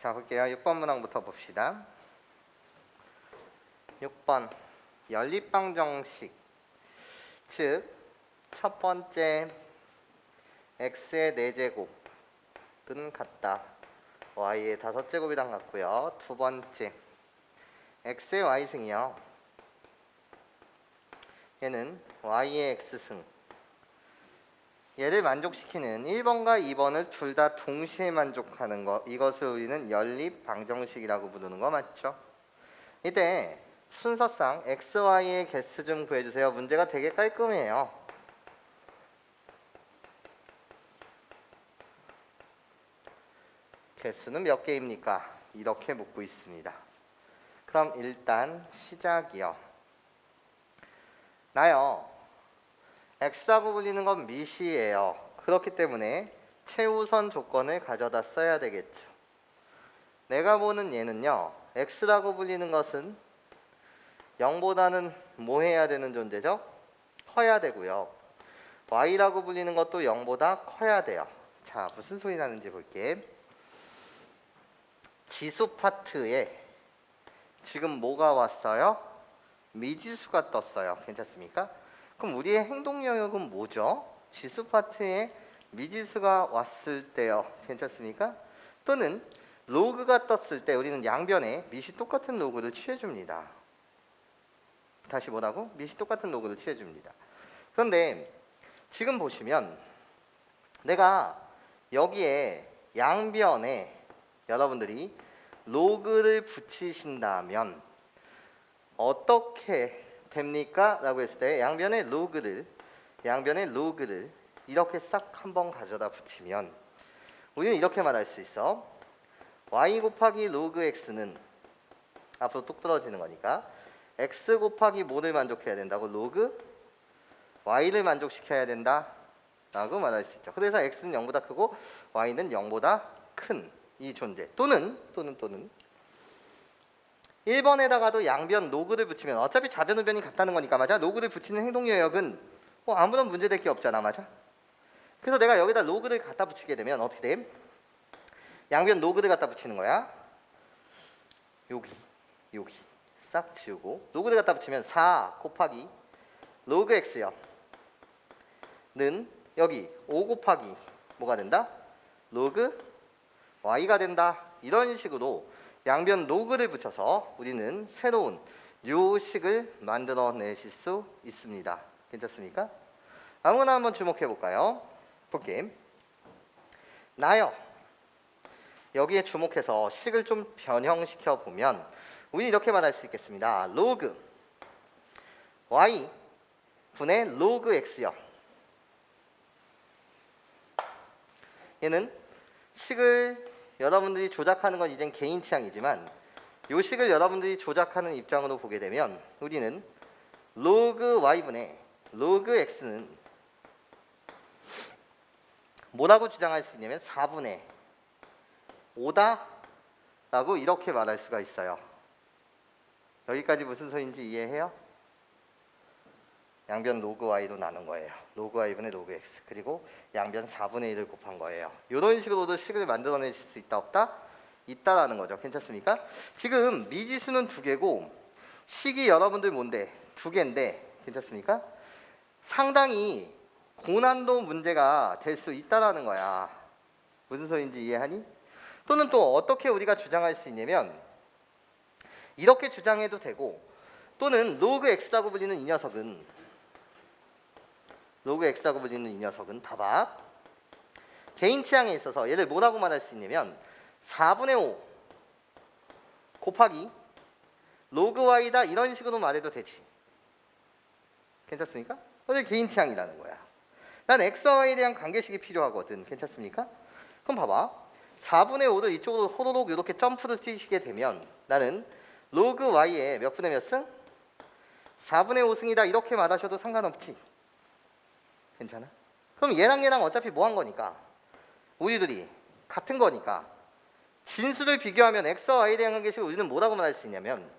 자, 볼게요. 6번 문항부터 봅시다. 6번 연립방정식, 즉 첫 번째 x의 4제곱은 같다, y의 5제곱이랑 같고요. 두 번째 x의 y승이요, 얘는 y의 x승, 얘를 만족시키는 1번과 2번을 둘 다 동시에 만족하는 것, 이것을 우리는 연립방정식이라고 부르는 거 맞죠? 이때 순서상 x, y의 개수 좀 구해주세요. 문제가 되게 깔끔해요. 개수는 몇 개입니까? 이렇게 묻고 있습니다. 그럼 일단 시작이요. 나요, x라고 불리는 건 미시예요. 그렇기 때문에 최우선 조건을 가져다 써야 되겠죠. 내가 보는 얘는요, x라고 불리는 것은 0보다는 뭐 해야 되는 존재죠? 커야 되고요. y라고 불리는 것도 0보다 커야 돼요. 자, 무슨 소리 나는지 볼게. 지수 파트에 지금 뭐가 왔어요? 미지수가 떴어요. 괜찮습니까? 그럼 우리의 행동 영역은 뭐죠? 지수 파트에 미지수가 왔을 때요. 괜찮습니까? 또는 로그가 떴을 때 우리는 양변에 밑이 똑같은 로그를 취해줍니다. 다시 뭐라고? 밑이 똑같은 로그를 취해줍니다. 그런데 지금 보시면 내가 여기에 양변에 여러분들이 로그를 붙이신다면 어떻게 됩니까? 라고 했을 때 양변의 로그를 이렇게 싹 한번 가져다 붙이면 우리는 이렇게 말할 수 있어. y 곱하기 로그 x는 앞으로 뚝 떨어지는 거니까 x 곱하기 뭐를 만족해야 된다고? 로그 y를 만족시켜야 된다 라고 말할 수 있죠. 그래서 x는 0보다 크고 y는 0보다 큰 이 존재, 또는 1번에다가도 양변 로그를 붙이면 어차피 좌변 우변이 같다는 거니까, 맞아? 로그를 붙이는 행동 영역은 아무런 문제될 게 없잖아, 맞아? 그래서 내가 여기다 로그를 갖다 붙이게 되면 어떻게 돼? 양변 로그를 갖다 붙이는 거야. 여기 싹 지우고 로그를 갖다 붙이면 4 곱하기 로그 x요 는 여기 5 곱하기 뭐가 된다? 로그 y가 된다. 이런 식으로 양변 로그를 붙여서 우리는 새로운 요식을 만들어내실 수 있습니다. 괜찮습니까? 아무나 한번 주목해 볼까요? 볼게. 나요, 여기에 주목해서 식을 좀 변형시켜 보면 우리 이렇게 말할 수 있겠습니다. 로그 y 분의 로그 x요, 얘는 식을 여러분들이 조작하는 건 이젠 개인 취향이지만 이 식을 여러분들이 조작하는 입장으로 보게 되면 우리는 로그 y분의 로그 x는 뭐라고 주장할 수 있냐면 4분의 5다 라고 이렇게 말할 수가 있어요. 여기까지 무슨 소리인지 이해해요? 양변 로그 y로 나눈 거예요. 로그 y분의 로그 x, 그리고 양변 4분의 1을 곱한 거예요. 이런 식으로도 식을 만들어내실 수 있다 없다? 있다라는 거죠. 괜찮습니까? 지금 미지수는 2개고 식이 여러분들 뭔데? 2개인데 괜찮습니까? 상당히 고난도 문제가 될 수 있다라는 거야. 무슨 소리인지 이해하니? 또는 또 어떻게 우리가 주장할 수 있냐면 이렇게 주장해도 되고, 또는 로그 x라고 불리는 이 녀석은 봐봐, 개인 취향에 있어서 얘를 뭐라고 말할 수 있냐면 4분의 5 곱하기 로그 y다, 이런 식으로 말해도 되지. 괜찮습니까? 그게 개인 취향이라는 거야. 난 x와 y에 대한 관계식이 필요하거든. 괜찮습니까? 그럼 봐봐, 4분의 5를 이쪽으로 호로록 이렇게 점프를 뛰시게 되면 나는 로그 y의 몇 분의 몇 승? 4분의 5승이다 이렇게 말하셔도 상관없지. 괜찮아? 그럼 얘랑 어차피 뭐 한 거니까, 우리들이 같은 거니까 진수를 비교하면 x와 y에 대한 관계식을 우리는 뭐라고 말할 수 있냐면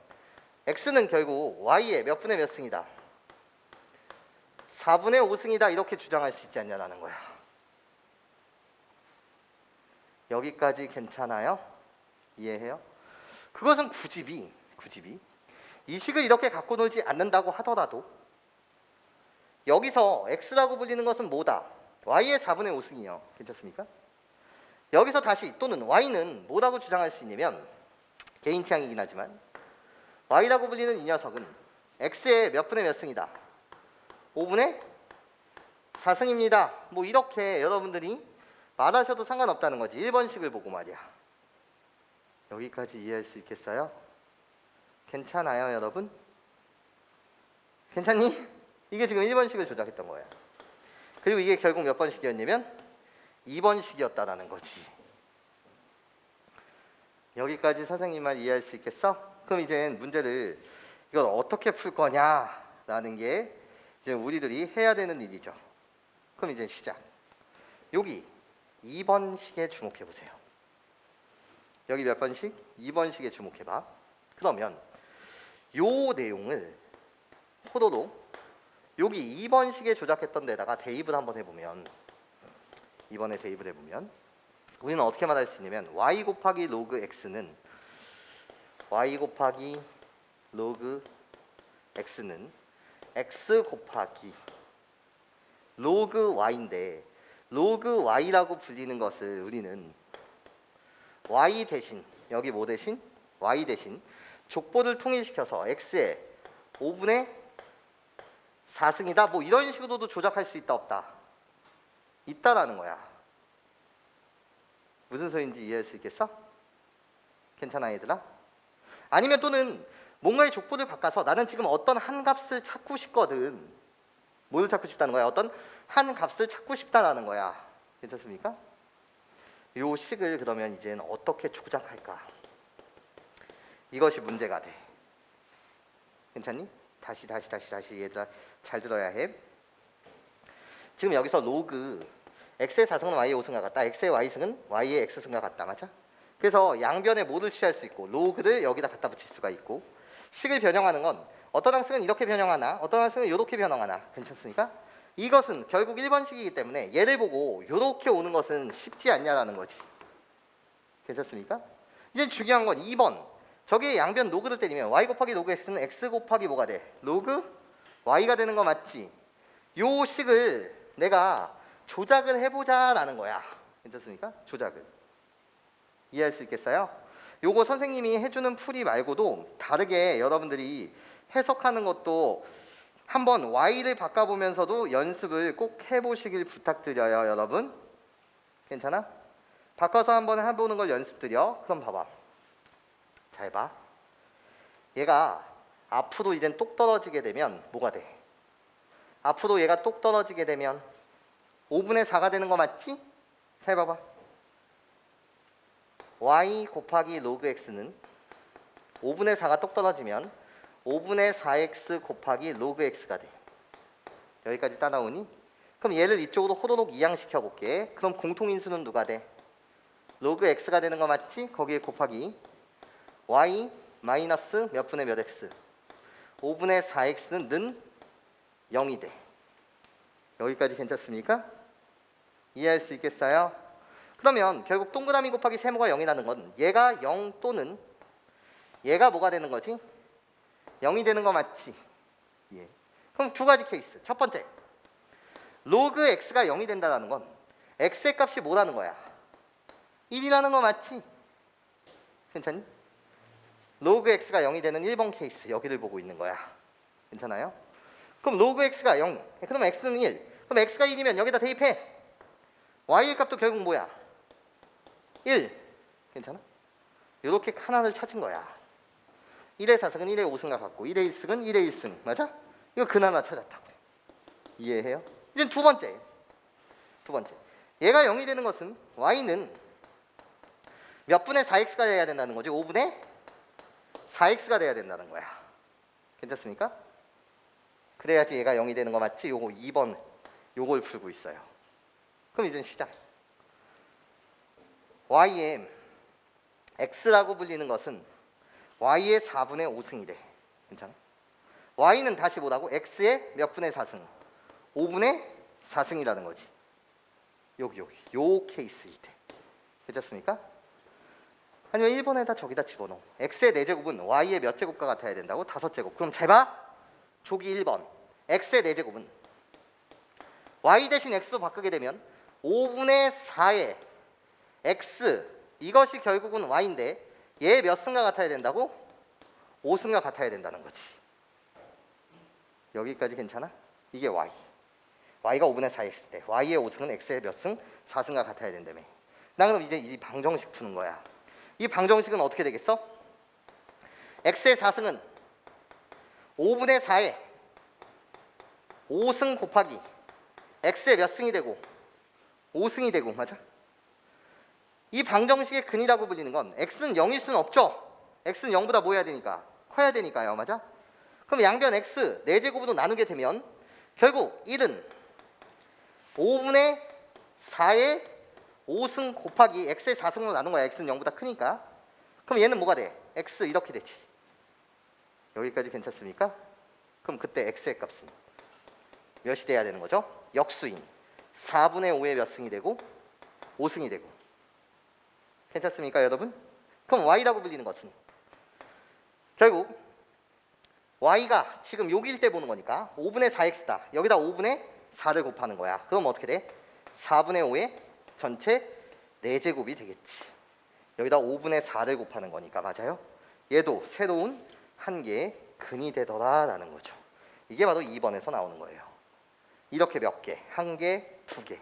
x는 결국 y의 몇 분의 몇 승이다? 4분의 5승이다 이렇게 주장할 수 있지 않냐라는 거야. 여기까지 괜찮아요? 이해해요? 그것은 굳이 이 식을 이렇게 갖고 놀지 않는다고 하더라도 여기서 x라고 불리는 것은 뭐다? y의 4분의 5승이요. 괜찮습니까? 여기서 다시 또는 y는 뭐라고 주장할 수 있냐면 개인 취향이긴 하지만 y라고 불리는 이 녀석은 x의 몇 분의 몇 승이다? 5분의 4승입니다. 뭐 이렇게 여러분들이 말하셔도 상관없다는 거지. 1번식을 보고 말이야. 여기까지 이해할 수 있겠어요? 괜찮아요, 여러분? 괜찮니? 이게 지금 1번식을 조작했던 거야. 그리고 이게 결국 몇 번식이었냐면 2번식이었다라는 거지. 여기까지 선생님 말 이해할 수 있겠어? 그럼 이제 문제를 이걸 어떻게 풀 거냐라는 게 이제 우리들이 해야 되는 일이죠. 그럼 이제 시작. 여기 2번식에 주목해 보세요. 여기 몇 번식? 2번식에 주목해 봐. 그러면 요 내용을 포도로 여기 2번식에 조작했던 데다가 대입을 한번 해보면 이번에 대입을 해보면 우리는 어떻게 말할 수 있냐면 y 곱하기 로그 x는 y 곱하기 로그 x는 x 곱하기 로그 y인데 로그 y라고 불리는 것을 우리는 y 대신 여기 뭐 대신? y 대신 족보를 통일시켜서 x의 5분의 4승이다 뭐 이런 식으로도 조작할 수 있다 없다? 있다라는 거야. 무슨 소리인지 이해할 수 있겠어? 괜찮아 얘들아? 아니면 또는 뭔가의 족보를 바꿔서 나는 지금 어떤 한 값을 찾고 싶거든. 뭘 찾고 싶다는 거야? 어떤 한 값을 찾고 싶다라는 거야. 괜찮습니까? 요 식을 그러면 이제는 어떻게 조작할까? 이것이 문제가 돼. 괜찮니? 다시 얘들아 잘 들어야 해. 지금 여기서 로그 x의 4승은 y의 5승과 같다. x의 y승은 y의 x승과 같다. 맞아? 그래서 양변에 뭐를 취할 수 있고 로그를 여기다 갖다 붙일 수가 있고 식을 변형하는 건 어떤 항승은 이렇게 변형하나 어떤 항승은 이렇게 변형하나 괜찮습니까? 이것은 결국 1번식이기 때문에 얘를 보고 이렇게 오는 것은 쉽지 않냐라는 거지. 괜찮습니까? 이제 중요한 건 2번. 저기에 양변 로그를 때리면 y 곱하기 로그 x는 x 곱하기 뭐가 돼? 로그 y가 되는 거 맞지? 요 식을 내가 조작을 해보자라는 거야. 괜찮습니까? 조작을. 이해할 수 있겠어요? 요거 선생님이 해주는 풀이 말고도 다르게 여러분들이 해석하는 것도 한번 y를 바꿔보면서도 연습을 꼭 해보시길 부탁드려요. 여러분 괜찮아? 바꿔서 한번 해보는 걸 연습드려. 그럼 봐봐. 잘 봐. 얘가 앞으로 이젠 똑 떨어지게 되면 뭐가 돼? 앞으로 얘가 똑 떨어지게 되면 5분의 4가 되는 거 맞지? 잘 봐봐. y 곱하기 로그 x는 5분의 4가 똑 떨어지면 5분의 4x 곱하기 로그 x가 돼. 여기까지 따라오니? 그럼 얘를 이쪽으로 호로록 이양시켜 볼게. 그럼 공통인수는 누가 돼? 로그 x가 되는 거 맞지? 거기에 곱하기 y 마이너스 몇 분의 몇 x 5분의 4x는 는 0이 돼. 여기까지 괜찮습니까? 이해할 수 있겠어요? 그러면 결국 동그라미 곱하기 세모가 0이라는 건 얘가 0 또는 얘가 뭐가 되는 거지? 0이 되는 거 맞지? 예. 그럼 두 가지 케이스. 첫 번째, 로그 x가 0이 된다는 건 x의 값이 뭐라는 거야? 1이라는 거 맞지? 괜찮니? 로그 x가 0이 되는 1번 케이스 여기를 보고 있는 거야. 괜찮아요? 그럼 로그 x가 0, 그럼 x는 1. 그럼 x가 1이면 여기다 대입해. y의 값도 결국 뭐야? 1. 괜찮아? 이렇게 하나를 찾은 거야. 1의 4승은 1의 5승과 같고 1의 1승은 1의 1승. 맞아? 이거 근 하나 찾았다고. 이해해요? 이제 두 번째. 얘가 0이 되는 것은 y는 몇 분의 4x가 돼야 된다는 거지? 5분의 4x가 돼야 된다는 거야. 괜찮습니까? 그래야지 얘가 0이 되는 거 맞지? 요거 2번 요걸 풀고 있어요. 그럼 이제 시작. y의 x라고 불리는 것은 y의 4분의 5승이래. 괜찮아? y는 다시 뭐라고? x의 몇 분의 4승? 5분의 4승이라는 거지. 여기 요 케이스일 때. 괜찮습니까? 아니면 1번에다 저기다 집어넣어. x의 4제곱은 y의 몇 제곱과 같아야 된다고? 5제곱. 그럼 잘 봐. 조기 1번. x의 4제곱은 y 대신 x로 바꾸게 되면 5분의 4의 x, 이것이 결국은 y인데 얘 몇 승과 같아야 된다고? 5승과 같아야 된다는 거지. 여기까지 괜찮아? 이게 y. y가 5분의 4x 때 y의 5승은 x의 몇 승? 4승과 같아야 된다며. 나 그럼 이제 이 방정식 푸는 거야. 이 방정식은 어떻게 되겠어? x의 4승은 5분의 4에 5승 곱하기 x의 몇 승이 되고 5승이 되고, 맞아? 이 방정식의 근이라고 불리는 건 x는 0일 수는 없죠. x는 0보다 뭐 해야 되니까? 커야 되니까요, 맞아? 그럼 양변 x 4제곱으로 나누게 되면 결국 1은 5분의 4의 5승 곱하기 x의 4승으로 나눈 거야. x는 0보다 크니까. 그럼 얘는 뭐가 돼? x 이렇게 되지. 여기까지 괜찮습니까? 그럼 그때 x의 값은 몇이 돼야 되는 거죠? 역수인 4분의 5의 몇 승이 되고 5승이 되고. 괜찮습니까, 여러분? 그럼 y라고 불리는 것은 결국 y가 지금 여기일 때 보는 거니까 5분의 4x다. 여기다 5분의 4를 곱하는 거야. 그럼 어떻게 돼? 4분의 5의 전체 4제곱이 되겠지. 여기다 5분의 4를 곱하는 거니까, 맞아요? 얘도 새로운 한 개의 근이 되더라라는 거죠. 이게 바로 2번에서 나오는 거예요. 이렇게 몇 개? 한 개, 두 개.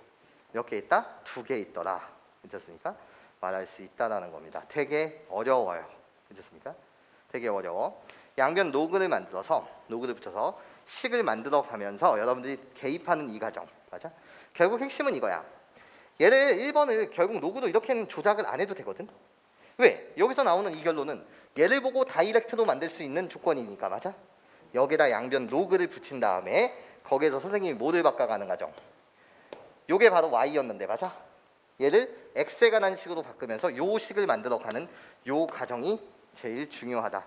몇 개 있다? 2개 있더라. 괜찮습니까? 말할 수 있다라는 겁니다. 되게 어려워요. 괜찮습니까? 되게 어려워. 양변 로그를 만들어서 로그를 붙여서 식을 만들어 가면서 여러분들이 개입하는 이 과정, 맞아? 결국 핵심은 이거야. 얘를 1번을 결국 로그로 이렇게는 조작을 안 해도 되거든. 왜? 여기서 나오는 이 결론은 얘를 보고 다이렉트로 만들 수 있는 조건이니까, 맞아? 여기다 양변 로그를 붙인 다음에 거기에서 선생님이 뭐를 바꿔가는 과정. 요게 바로 y였는데, 맞아? 얘를 x에 관한 식으로 바꾸면서 요 식을 만들어가는 요 과정이 제일 중요하다.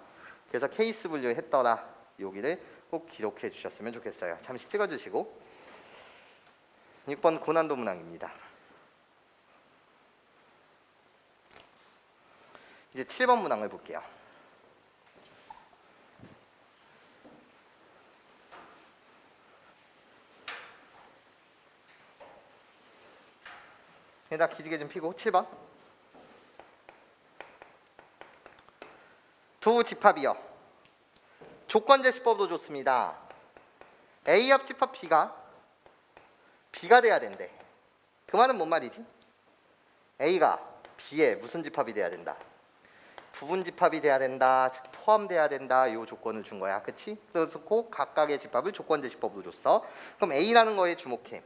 그래서 케이스 분류했더라. 여기를 꼭 기록해 주셨으면 좋겠어요. 잠시 찍어주시고. 6번 고난도 문항입니다. 이제 7번 문항을 볼게요. 여기다 기지개 좀 피고 7번. 두 집합이요. 조건제시법도 좋습니다. A 합 집합 B가 돼야 된대. 그 말은 뭔 말이지? A가 B에 무슨 집합이 돼야 된다? 부분 집합이 돼야 된다. 즉 포함돼야 된다. 요 조건을 준 거야. 그치? 그래서 꼭 각각의 집합을 조건제시법으로 줬어. 그럼 A라는 거에 주목해.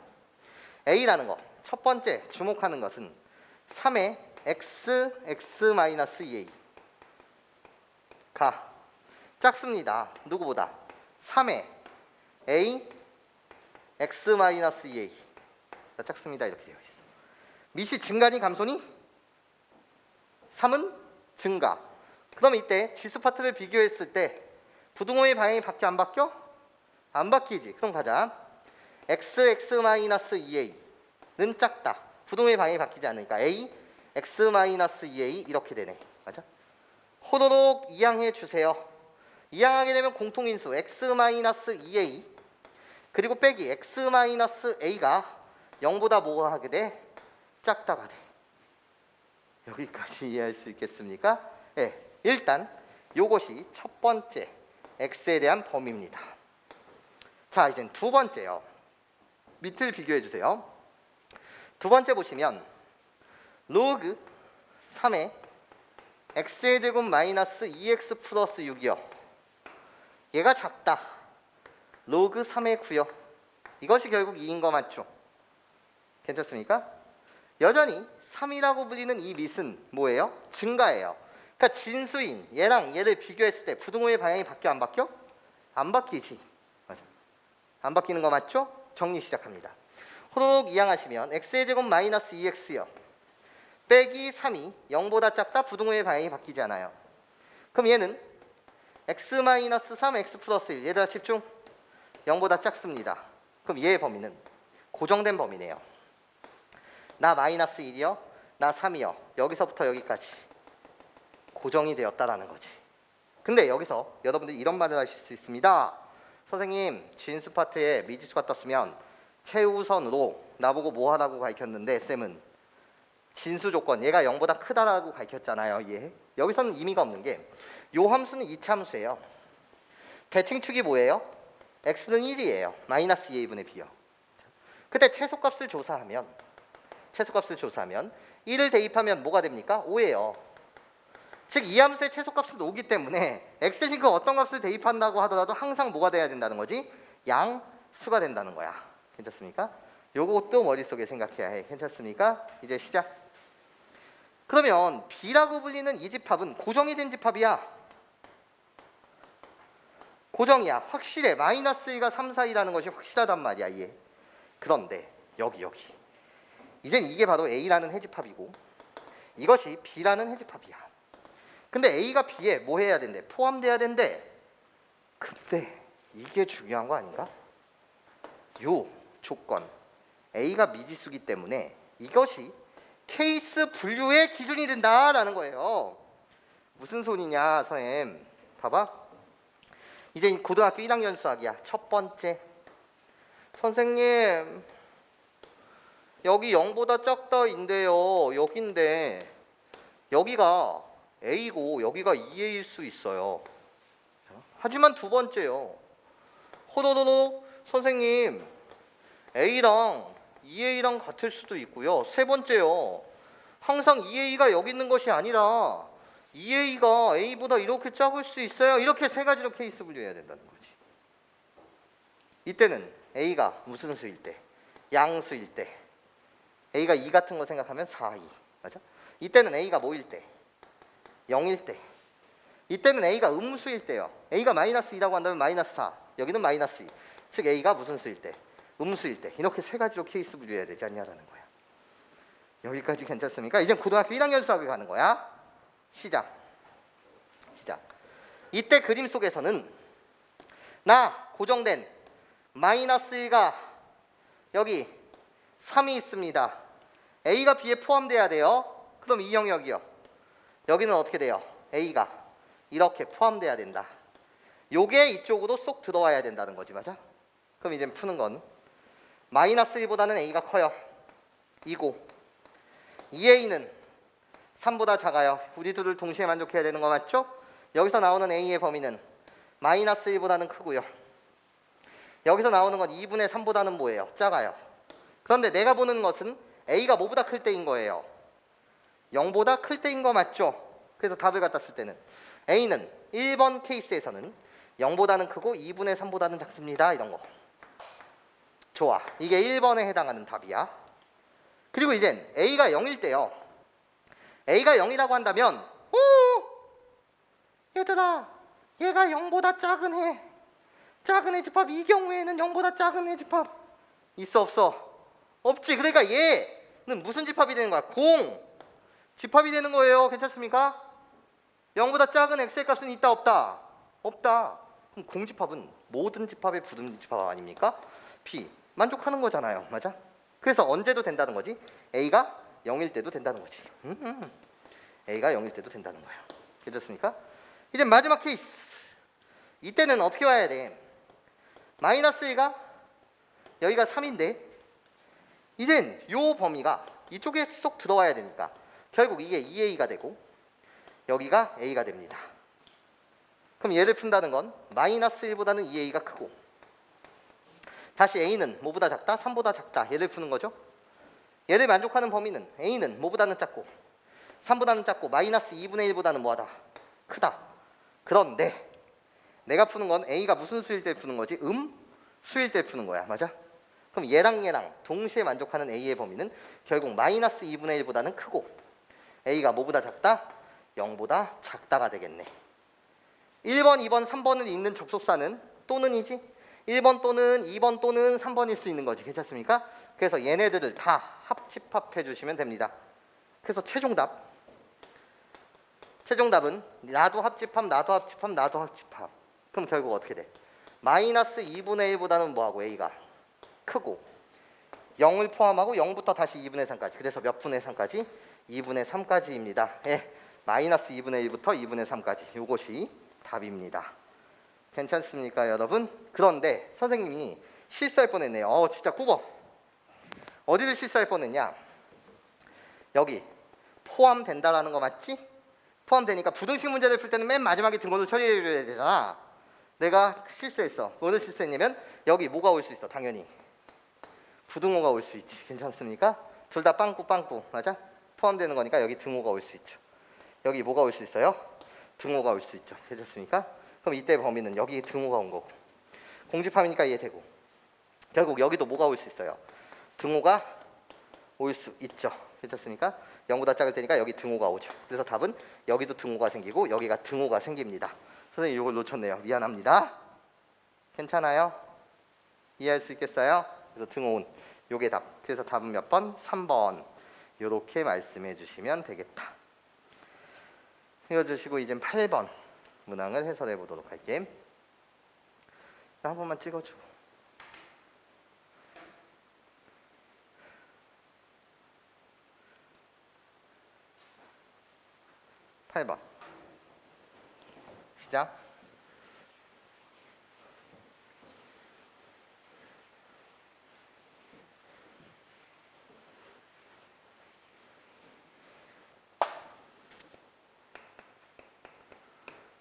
A라는 거 첫 번째 주목하는 것은 3의 x-2a 가 작습니다. 누구보다? 3의 a x-2a 가 작습니다. 이렇게 되어 있어. 밑이 증가니 감소니? 3은 증가. 그럼 이때 지수 파트를 비교했을 때 부등호의 방향이 바뀌어 안 바뀌어? 안 바뀌지. 그럼 가자. x-2a 는 작다. 부등호의 방향이 바뀌지 않으니까 a x-2a 이렇게 되네. 맞아? 호로록 이항해 주세요. 이항하게 되면 공통인수 x-2a 그리고 빼기 x-a가 0보다 뭐가 하게 돼? 작다가 돼. 여기까지 이해할 수 있겠습니까? 네, 일단 요것이 첫 번째 x에 대한 범위입니다. 자, 이젠 두 번째요. 밑을 비교해 주세요. 두 번째 보시면 로그 3의 x의 제곱 마이너스 2x 플러스 6이요. 얘가 작다. 로그 3의 9요. 이것이 결국 2인 거 맞죠? 괜찮습니까? 여전히 3이라고 불리는 이 밑은 뭐예요? 증가예요. 그러니까 진수인 얘랑 얘를 비교했을 때 부등호의 방향이 바뀌어 안 바뀌어? 안 바뀌지. 맞아. 안 바뀌는 거 맞죠? 정리 시작합니다. 호로록 이항하시면 x의 제곱 마이너스 2x요. 빼기 3이 0보다 작다. 부등호의 방향이 바뀌지 않아요. 그럼 얘는 x 마이너스 3 x 플러스 1 얘들아 집중. 0보다 작습니다. 그럼 얘의 범위는 고정된 범위네요. 나 마이너스 1이요. 나 3이요. 여기서부터 여기까지 고정이 되었다라는 거지. 근데 여기서 여러분들이 이런 말을 하실 수 있습니다. 선생님, 진수 파트에 미지수가 떴으면 최우선으로 나보고 뭐 하라고 가르쳤는데 쌤은 진수 조건 얘가 0보다 크다라고 가르쳤잖아요. 예. 여기서는 의미가 없는 게 요 함수는 이차함수예요. 대칭축이 뭐예요? x는 1이에요. 마이너스 2a분의 b요. 그때 최소값을 조사하면 1을 대입하면 뭐가 됩니까? 5예요. 즉 이 함수의 최소값은 5기 때문에 x 대신 그 어떤 값을 대입한다고 하더라도 항상 뭐가 돼야 된다는 거지? 양수가 된다는 거야. 괜찮습니까? 요것도 머릿속에 생각해야 해. 괜찮습니까? 이제 시작. 그러면 B라고 불리는 이 집합은 고정이 된 집합이야. 고정이야. 확실해. 마이너스 1과 3 사이라는 것이 확실하단 말이야. 얘. 그런데 여기 이젠 이게 바로 A라는 해집합이고 이것이 B라는 해집합이야. 근데 A가 B에 뭐 해야 된대? 포함돼야 된대. 근데 이게 중요한 거 아닌가? 요 조건 A가 미지수기 때문에 이것이 케이스 분류의 기준이 된다라는 거예요. 무슨 소리냐 선생님. 봐봐. 이제 고등학교 1학년 수학이야. 첫 번째. 선생님 여기 0보다 작다인데요. 여긴데 여기가 A고 여기가 2A일 수 있어요. 하지만 두 번째요. 호로로로 선생님 A랑 2A랑 같을 수도 있고요. 세 번째요. 항상 2A가 여기 있는 것이 아니라 2A가 A보다 이렇게 작을 수 있어요. 이렇게 세 가지로 케이스 분류해야 된다는 거지. 이때는 A가 무슨 수일 때? 양수일 때. A가 2 같은 거 생각하면 4, 2. 맞아? 이때는 A가 뭐일 때? 0일 때. 이때는 A가 음수일 때요. A가 마이너스 2라고 한다면 마이너스 4. 여기는 마이너스 2. 즉 A가 무슨 수일 때? 음수일 때. 이렇게 세 가지로 케이스 분류해야 되지 않냐라는 거야. 여기까지 괜찮습니까? 이제 고등학교 1학년 수학을 가는 거야. 시작. 이때 그림 속에서는 나 고정된 마이너스 1가 여기 3이 있습니다. A가 B에 포함돼야 돼요. 그럼 이 영역이요. 여기는 어떻게 돼요? A가 이렇게 포함돼야 된다. 요게 이쪽으로 쏙 들어와야 된다는 거지. 맞아? 그럼 이제 푸는 건 마이너스 1보다는 A가 커요. 이고 2A는 3보다 작아요. 우리 둘을 동시에 만족해야 되는 거 맞죠? 여기서 나오는 A의 범위는 마이너스 1보다는 크고요. 여기서 나오는 건 2분의 3보다는 뭐예요? 작아요. 그런데 내가 보는 것은 A가 뭐보다 클 때인 거예요? 0보다 클 때인 거 맞죠? 그래서 답을 갖다 쓸 때는 A는 1번 케이스에서는 0보다는 크고 2분의 3보다는 작습니다. 이런 거. 좋아. 이게 1번에 해당하는 답이야. 그리고 이젠 A가 0일 때요. A가 0이라고 한다면 얘들아 얘가 0보다 작은 해 집합 이 경우에는 0보다 작은 해 집합 있어 없어? 없지. 그러니까 얘는 무슨 집합이 되는 거야? 공 집합이 되는 거예요. 괜찮습니까? 0보다 작은 x의 값은 있다 없다? 없다. 그럼 공집합은 모든 집합의 부등집합 아닙니까? B 만족하는 거잖아요. 맞아? 그래서 언제도 된다는 거지? A가 0일 때도 된다는 거지. A가 0일 때도 된다는 거예요. 괜찮습니까? 이제 마지막 케이스. 이때는 어떻게 와야 돼? 마이너스 1가 여기가 3인데 이젠 요 범위가 이쪽에 쏙 들어와야 되니까 결국 이게 2A가 되고 여기가 A가 됩니다. 그럼 얘를 푼다는 건 마이너스 1보다는 2A가 크고 다시 A는 뭐보다 작다? 3보다 작다. 얘를 푸는 거죠. 얘를 만족하는 범위는 A는 뭐보다는 작고 3보다는 작고 마이너스 2분의 1보다는 뭐하다? 크다. 그런데 내가 푸는 건 A가 무슨 수일 때 푸는 거지? 수일 때 푸는 거야. 맞아? 그럼 얘랑 동시에 만족하는 A의 범위는 결국 마이너스 2분의 1보다는 크고 A가 뭐보다 작다? 0보다 작다가 되겠네. 1번, 2번, 3번을 잇는 접속사는 또는이지 1번 또는 2번 또는 3번일 수 있는 거지. 괜찮습니까? 그래서 얘네들을 다 합집합해 주시면 됩니다. 그래서 최종답은 나도 합집합, 나도 합집합, 나도 합집합. 그럼 결국 어떻게 돼? 마이너스 2분의 1보다는 뭐하고 A가 크고 0을 포함하고 0부터 다시 2분의 3까지. 그래서 몇 분의 3까지? 2분의 3까지입니다. 예, 마이너스 2분의 1부터 2분의 3까지 요것이 답입니다. 괜찮습니까 여러분? 그런데 선생님이 실수할 뻔했네요. 진짜 꾸벅. 어디를 실수할 뻔했냐? 여기 포함된다라는 거 맞지? 포함되니까 부등식 문제를 풀 때는 맨 마지막에 등호를 처리해줘야 되잖아. 내가 실수했어. 뭐를 실수했냐면 여기 뭐가 올 수 있어? 당연히 부등호가 올 수 있지. 괜찮습니까? 둘 다 빵꾸 맞아? 포함되는 거니까 여기 등호가 올 수 있죠. 여기 뭐가 올 수 있어요? 등호가 올 수 있죠. 괜찮습니까? 그럼 이때 범위는 여기 등호가 온 거고 공집합이니까 이해되고 결국 여기도 뭐가 올 수 있어요? 등호가 올 수 있죠. 괜찮습니까? 0보다 작을 테니까 여기 등호가 오죠. 그래서 답은 여기도 등호가 생기고 여기가 등호가 생깁니다. 선생님 이걸 놓쳤네요. 미안합니다. 괜찮아요? 이해할 수 있겠어요? 그래서 등호은 요게 답. 그래서 답은 몇 번? 3번. 요렇게 말씀해 주시면 되겠다. 읽어주시고 이제 8번 문항을 해설해 보도록 할게요. 한 번만 찍어주고. 8번 시작.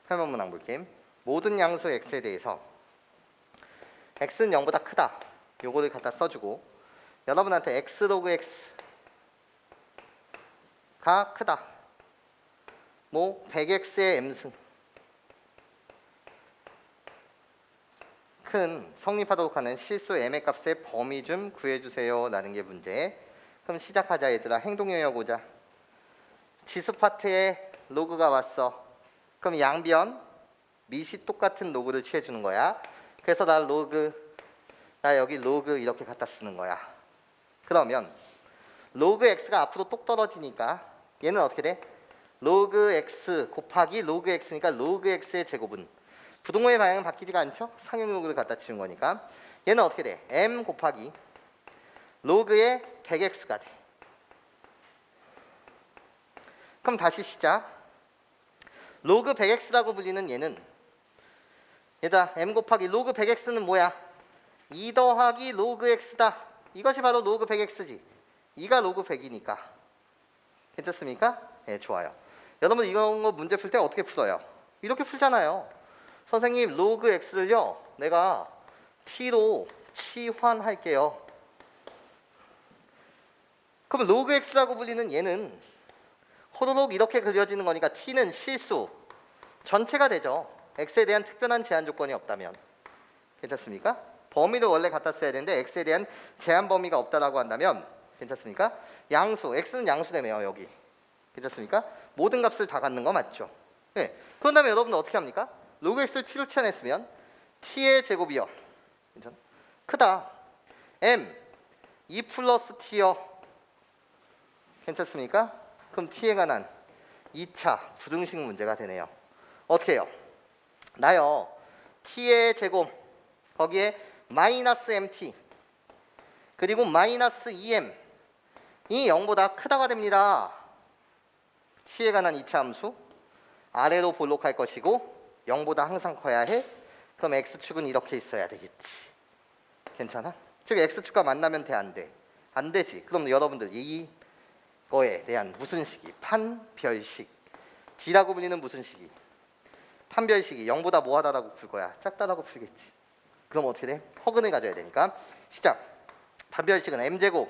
팔번 문항 볼게요. 모든 양수 x에 대해서 x는 0보다 크다. 요거를 갖다 써주고 여러분한테 x 로그 x가 크다. 뭐 100x의 m승 큰 성립하도록 하는 실수 m의 값의 범위 좀 구해주세요 라는 게 문제. 그럼 시작하자 얘들아. 행동영역 보자. 지수 파트에 로그가 왔어. 그럼 양변 밑이 똑같은 로그를 취해주는 거야. 그래서 나 여기 로그 이렇게 갖다 쓰는 거야. 그러면 로그 x가 앞으로 똑 떨어지니까 얘는 어떻게 돼? 로그 x 곱하기 로그 x니까 로그 x의 제곱은 부등호의 방향은 바뀌지가 않죠? 상용 로그를 갖다 치는 거니까 얘는 어떻게 돼? m 곱하기 로그의 100x가 돼. 그럼 다시 시작. 로그 100x라고 불리는 얘는 얘들아 m 곱하기 로그 100x는 뭐야? 2 더하기 로그 x다. 이것이 바로 로그 100x지. 2가 로그 100이니까. 괜찮습니까? 네, 좋아요. 여러분 이런 거 문제 풀 때 어떻게 풀어요? 이렇게 풀잖아요. 선생님 로그 x를요 내가 t로 치환할게요. 그럼 로그 x라고 불리는 얘는 호로록 이렇게 그려지는 거니까 t는 실수 전체가 되죠. x에 대한 특별한 제한 조건이 없다면. 괜찮습니까? 범위를 원래 갖다 써야 되는데 x에 대한 제한 범위가 없다라고 한다면 괜찮습니까? 양수 x는 양수라며요 여기. 괜찮습니까? 모든 값을 다 갖는 거 맞죠? 네. 그런 다음에 여러분은 어떻게 합니까? 로그 x를 t로 치환했으면 t의 제곱이요. 괜찮아? 크다. m 2 플러스 t요. 괜찮습니까? 그럼 t에 관한 2차 부등식 문제가 되네요. 어떻게 해요? 나요 t의 제곱 거기에 마이너스 mt 그리고 마이너스 2m 이 0보다 크다가 됩니다. t에 관한 2차 함수 아래로 볼록할 것이고 0보다 항상 커야 해. 그럼 x축은 이렇게 있어야 되겠지. 괜찮아? 즉 x축과 만나면 돼 안 돼? 안 되지. 그럼 여러분들 이거에 대한 무슨 식이? 판별식. d라고 불리는 무슨 식이? 판별식이 0보다 뭐하다라고 풀 거야? 작다라고 풀겠지. 그럼 어떻게 돼? 허근을 가져야 되니까 시작. 판별식은 m제곱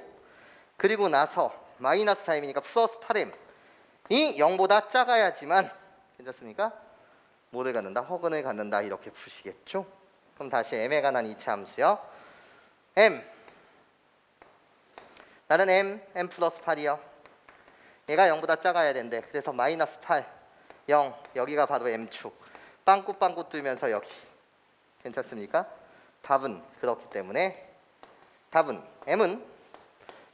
그리고 나서 마이너스 4m이니까 플러스 8m 이 0보다 작아야지만 괜찮습니까? 뭐를 갖는다? 허근을 갖는다 이렇게 푸시겠죠? 그럼 다시 m에 관한 2차 함수요. m 나는 m 플러스 8이요. 얘가 0보다 작아야 된대. 그래서 마이너스 8 0 여기가 바로 m축 빵꾸 뚫면서 여기. 괜찮습니까? 답은 그렇기 때문에 답은 m은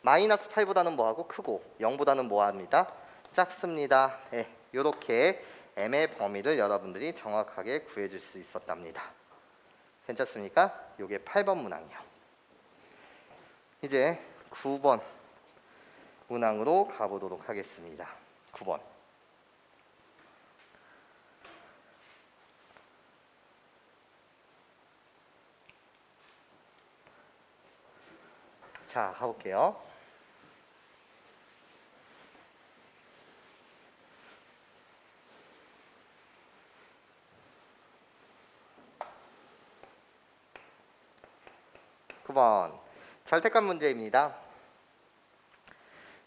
마이너스 8보다는 뭐하고 크고 0보다는 뭐합니다? 작습니다. 예, 요렇게 m의 범위를 여러분들이 정확하게 구해줄 수 있었답니다. 괜찮습니까? 요게 8번 문항이요. 이제 9번 문항으로 가보도록 하겠습니다. 9번 자, 가볼게요. (9번) 절대값 문제입니다.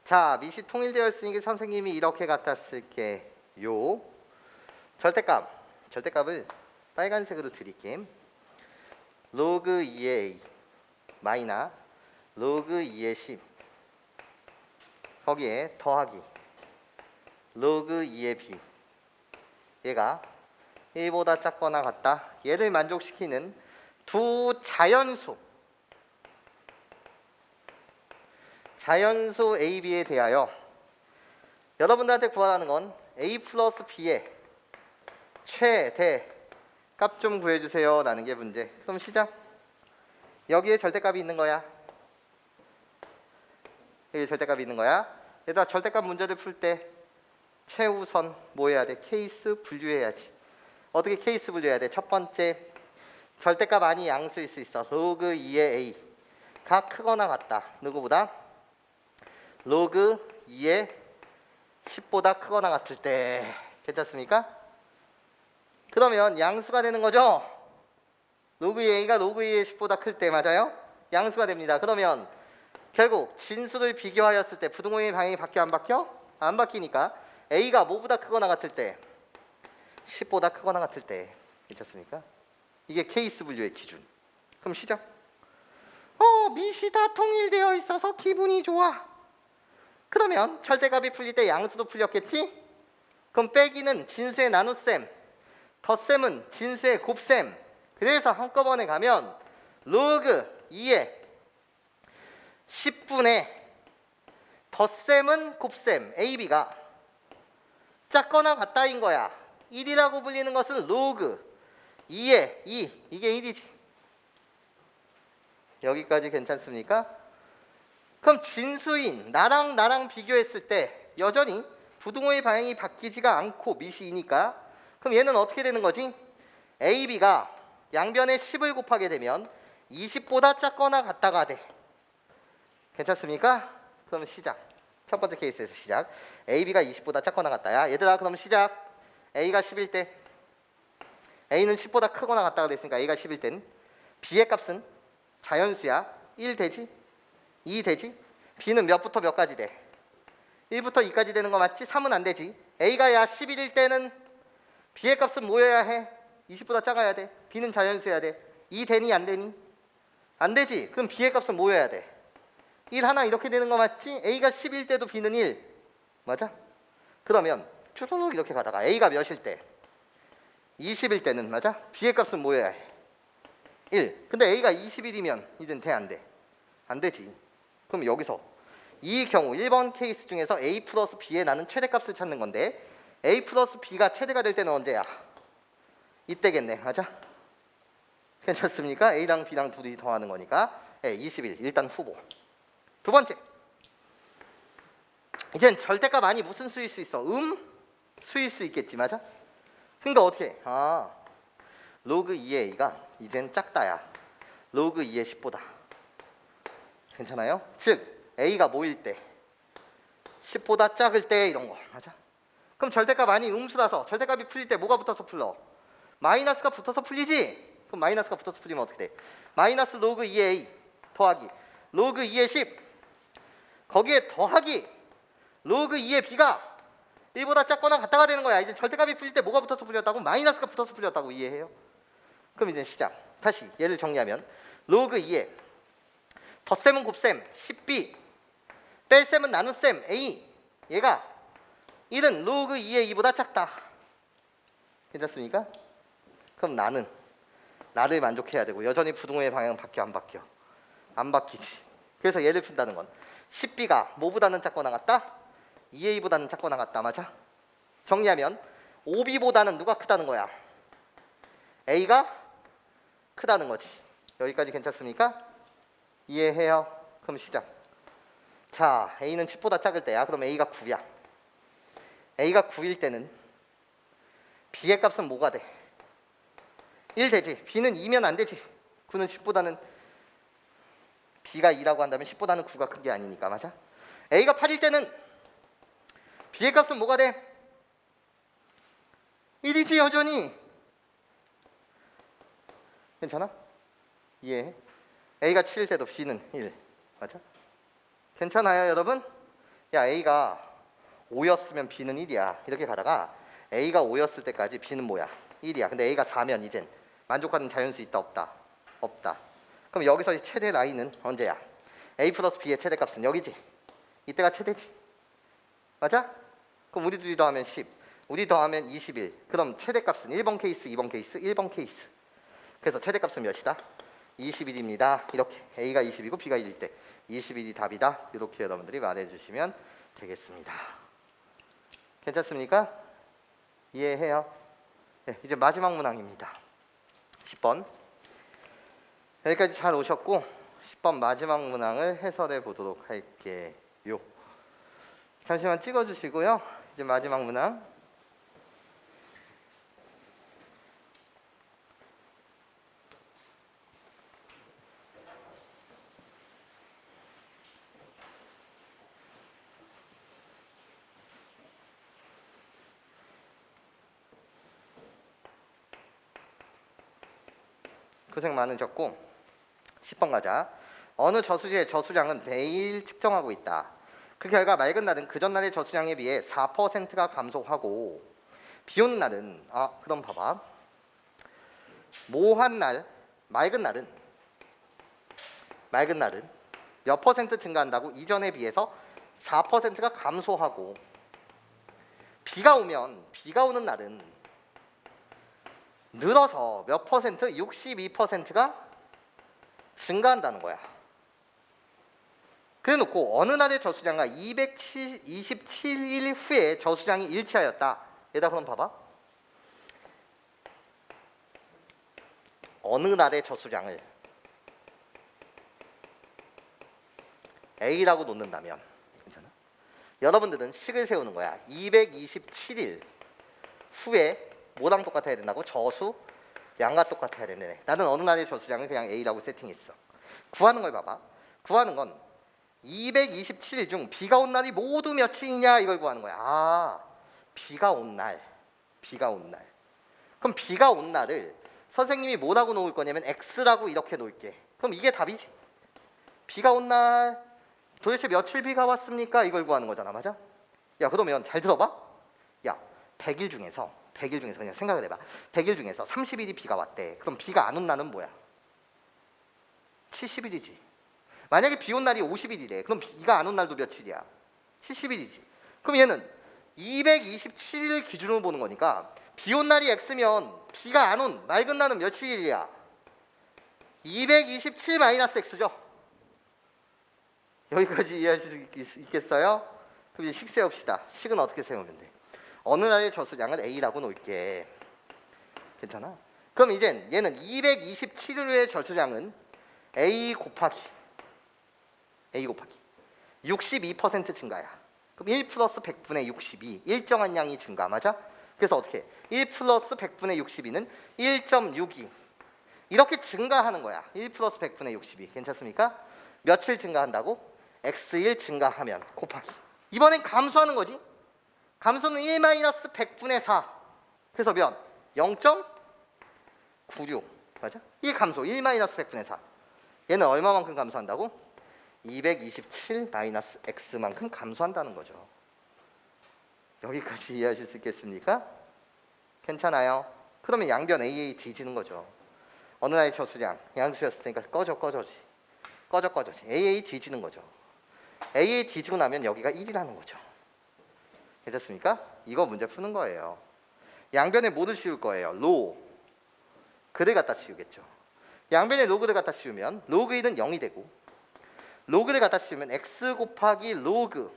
자, 밑이 통일되어 있으니까 선생님이 이렇게 갖다 쓸게요. 절대값을 빨간색으로 드릴게. 로그 2의 a 마이너 로그 2의 10 거기에 더하기 로그 2의 b 얘가 1보다 작거나 같다. 얘를 만족시키는 두 자연수 a, b에 대하여 여러분들한테 구하라는 건 a 플러스 b의 최대 값 좀 구해주세요 라는 게 문제. 그럼 시작. 여기에 절대값이 있는 거야. 여기 절대값이 있는 거야. 얘들아, 절대값 문제를 풀 때 최우선 뭐 해야 돼? 케이스 분류해야지. 어떻게 케이스 분류해야 돼? 첫 번째, 절대값 아니 양수일 수 있어. 로그 2의 a가 크거나 같다. 누구보다? 로그 2의 10보다 크거나 같을 때. 괜찮습니까? 그러면 양수가 되는 거죠. 로그 2의 a가 로그 2의 10보다 클 때, 맞아요? 양수가 됩니다. 그러면 결국 진수를 비교하였을 때 부등호의 방향이 바뀌어 안 바뀌어? 안 바뀌니까 a가 뭐보다 크거나 같을 때? 10보다 크거나 같을 때. 괜찮습니까? 이게 케이스 분류의 기준. 그럼 시작. 밑이 다 통일되어 있어서 기분이 좋아. 그러면 절대값이 풀릴 때 양수도 풀렸겠지? 그럼 빼기는 진수의 나눗셈, 덧셈은 진수의 곱셈. 그래서 한꺼번에 가면 로그 2의 10분의 덧셈은 곱셈 ab가 작거나 같다인 거야. 1이라고 불리는 것은 로그 2의 2, 이게 1이지. 여기까지 괜찮습니까? 그럼 진수인 나랑 비교했을 때 여전히 부등호의 방향이 바뀌지가 않고 밑이 2니까 그럼 얘는 어떻게 되는 거지? ab가 양변에 10을 곱하게 되면 20보다 작거나 같다가 돼. 괜찮습니까? 그럼 시작. 첫 번째 케이스에서 시작. ab가 20보다 작거나 같다야. 얘들아, 그럼 시작. a가 10일 때 a는 10보다 크거나 같다가 됐으니까 a가 10일 땐 b의 값은 자연수야. 1 되지? 2 되지? b는 몇부터 몇까지 돼? 1부터 2까지 되는 거 맞지? 3은 안 되지. a가 야 11일 때는 b의 값은 뭐여야 해? 20보다 작아야 돼. b는 자연수여야 돼. 2 되니 안 되니? 안 되지. 그럼 b의 값은 뭐여야 돼? 1 하나 이렇게 되는 거 맞지? a가 10일 때도 b는 1. 맞아? 그러면 쭈루룩 이렇게 가다가 a가 몇일 때? 20일 때는 맞아? b의 값은 뭐여야 해? 1. 근데 a가 21이면 이젠 돼 안 돼? 안 되지. 그럼 여기서 이 경우 1번 케이스 중에서 a 플러스 b에 나는 최대값을 찾는 건데 a 플러스 b가 최대가 될 때는 언제야? 이때겠네. 맞아? 괜찮습니까? a랑 b랑 둘이 더하는 거니까 21 일단 후보. 두 번째, 이젠 절대값 아니 무슨 수일 수 있어? 수일 수 있겠지. 맞아? 그러니까 어떻게 해? 로그 2의 a가 이젠 작다야. 로그 2의 10보다. 괜찮아요? 즉 a가 뭐일 때? 10보다 작을 때 이런 거. 맞아? 그럼 절대값 아니 음수라서 절대값이 풀릴 때 뭐가 붙어서 풀러? 마이너스가 붙어서 풀리지? 그럼 마이너스가 붙어서 풀리면 어떻게 돼? 마이너스 로그 2의 a 더하기 로그 2의 10 거기에 더하기 로그 2의 b가 1보다 작거나 같다가 되는 거야. 이제 절대값이 풀릴 때 뭐가 붙어서 풀렸다고? 마이너스가 붙어서 풀렸다고 이해해요? 그럼 이제 시작. 다시 얘를 정리하면 로그 2의 덧셈은 곱셈 10b 뺄셈은 나눗셈 a 얘가 1은 로그 2의 2보다 작다. 괜찮습니까? 그럼 나를 만족해야 되고 여전히 부등호의 방향은 바뀌어 안 바뀌어? 안 바뀌지. 그래서 얘를 푼다는 건 10b가 뭐보다는 작거나 같다? 2a보다는 작거나 같다. 맞아? 정리하면 5b보다는 누가 크다는 거야? a가 크다는 거지. 여기까지 괜찮습니까? 이해해요? 그럼 시작. 자, a는 10보다 작을 때야. 그럼 a가 9야. a가 9일 때는 b의 값은 뭐가 돼? 1 되지. b는 2면 안 되지. 9는 10보다는 b가 2라고 한다면 10보다는 9가 큰 게 아니니까. 맞아? a가 8일 때는 b의 값은 뭐가 돼? 1이지 여전히. 괜찮아? 이해해? a가 7일 때도 b는 1. 맞아? 괜찮아요 여러분? 야 a가 5였으면 b는 1이야. 이렇게 가다가 a가 5였을 때까지 b는 뭐야? 1이야. 근데 a가 4면 이젠 만족하는 자연수 있다 없다? 없다. 그럼 여기서 최대 라인은 언제야? a 플러스 b의 최대값은 여기지. 이때가 최대지. 맞아? 그럼 우리 둘이 더하면 10, 우리 더하면 21. 그럼 최대값은 1번 케이스, 2번 케이스, 1번 케이스. 그래서 최대값은 몇이다? 21입니다. 이렇게 a가 20이고 b가 1일 때 21이 답이다. 이렇게 여러분들이 말해주시면 되겠습니다. 괜찮습니까? 이해해요? 네, 이제 마지막 문항입니다. 10번. 여기까지 잘 오셨고 10번 마지막 문항을 해설해 보도록 할게요. 잠시만 찍어주시고요. 이제 마지막 문항. 고생 많으셨고 10번 가자. 어느 저수지의 저수량은 매일 측정하고 있다. 그 결과 맑은 날은 그 전날의 저수량에 비해 4%가 감소하고 비 오는 날은 그럼 봐봐. 모한 날 맑은 날은 몇 퍼센트 증가한다고? 이전에 비해서 4%가 감소하고 비가 오는 날은 늘어서 몇 퍼센트? 62%가 증가한다는 거야. 그래 놓고 어느 날의 저수량과 227일 후에 저수량이 일치하였다. 얘다 그럼 봐봐. 어느 날의 저수량을 A라고 놓는다면 괜찮아? 여러분들은 식을 세우는 거야. 227일 후에 뭐랑 똑같아야 된다고? 저수 양과 똑같아야 되네. 나는 어느 날의 저수량을 그냥 A라고 세팅했어. 구하는 걸 봐봐. 구하는 건 227일 중 비가 온 날이 모두 며칠이냐 이걸 구하는 거야. 비가 온 날. 그럼 비가 온 날을 선생님이 뭐라고 놓을 거냐면 X라고 이렇게 놓을게. 그럼 이게 답이지. 비가 온 날 도대체 며칠 비가 왔습니까? 이걸 구하는 거잖아. 맞아? 야 그러면 잘 들어봐. 야 100일 중에서 그냥 생각을 해봐. 100일 중에서 30일이 비가 왔대. 그럼 비가 안 온 날은 뭐야? 70일이지. 만약에 비 온 날이 50일이래. 그럼 비가 안 온 날도 며칠이야? 70일이지. 그럼 얘는 227일 기준으로 보는 거니까 비 온 날이 X면 비가 안 온 맑은 날은 며칠이야? 227 마이너스 X죠. 여기까지 이해하실 수 있겠어요? 그럼 이제 식 세웁시다. 식은 어떻게 세우면 돼? 어느 날의 저수량을 A라고 놓을게. 괜찮아? 그럼 이젠 얘는 227일의 저수량은 A 곱하기 62% 증가야. 그럼 1 플러스 100분의 62 일정한 양이 증가. 맞아? 그래서 어떻게 1 플러스 100분의 62는 1.62 이렇게 증가하는 거야. 1 플러스 100분의 62 괜찮습니까? 며칠 증가한다고? X1 증가하면 곱하기 이번엔 감소하는 거지. 감소는 1 마이너스 100분의 4 그래서 몇? 0.96 맞아? 이게 감소 1 마이너스 100분의 4 얘는 얼마만큼 감소한다고? 227 마이너스 X만큼 감소한다는 거죠. 여기까지 이해하실 수 있겠습니까? 괜찮아요? 그러면 양변 AA 뒤지는 거죠. 어느 날의 저수량 양수였을 테니까 꺼져지 AA 뒤지는 거죠. AA 뒤지고 나면 여기가 1이라는 거죠. 괜찮습니까? 이거 문제 푸는 거예요. 양변에 뭐를 씌울 거예요? 로그를 갖다 씌우겠죠. 양변에 로그를 갖다 씌우면 로그 1은 0이 되고 로그를 갖다 씌우면 x 곱하기 로그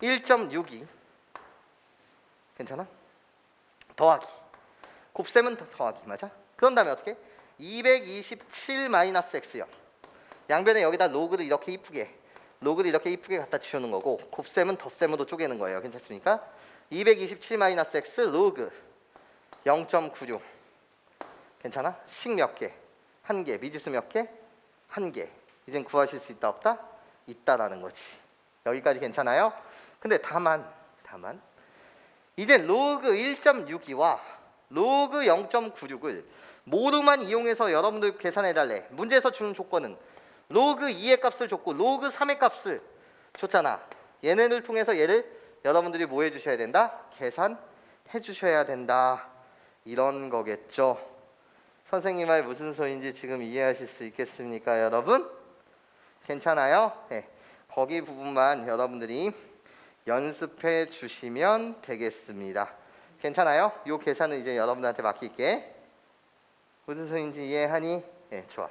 1.62 괜찮아? 더하기 곱셈은 더하기 맞아? 그런 다음에 어떻게? 227 마이너스 x요. 양변에 여기다 로그를 이렇게 이쁘게 갖다 치우는 거고 곱셈은 덧셈으로 쪼개는 거예요. 괜찮습니까? 227 마이너스 x 로그 0.96 괜찮아? 식 몇 개? 한 개. 미지수 몇 개? 한 개. 이젠 구하실 수 있다 없다? 있다라는 거지. 여기까지 괜찮아요? 근데 다만 이제 로그 1.62와 로그 0.96을 모두만 이용해서 여러분들 계산해달래. 문제에서 주는 조건은 로그 2의 값을 줬고 로그 3의 값을 줬잖아. 얘네를 통해서 얘를 여러분들이 뭐 해주셔야 된다? 계산해 주셔야 된다. 이런 거겠죠. 선생님 말 무슨 소리인지 지금 이해하실 수 있겠습니까, 여러분? 괜찮아요? 네. 거기 부분만 여러분들이 연습해 주시면 되겠습니다. 괜찮아요? 요 계산은 이제 여러분들한테 맡길게. 무슨 소리인지 이해하니? 네, 좋아.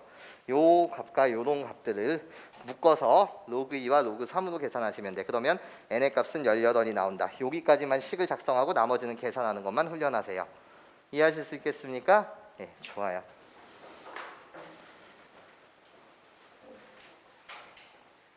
요 값과 요런 값들을 묶어서 로그 2와 로그 3으로 계산하시면 돼. 그러면 n의 값은 18이 나온다. 여기까지만 식을 작성하고 나머지는 계산하는 것만 훈련하세요. 이해하실 수 있겠습니까? 네, 좋아요.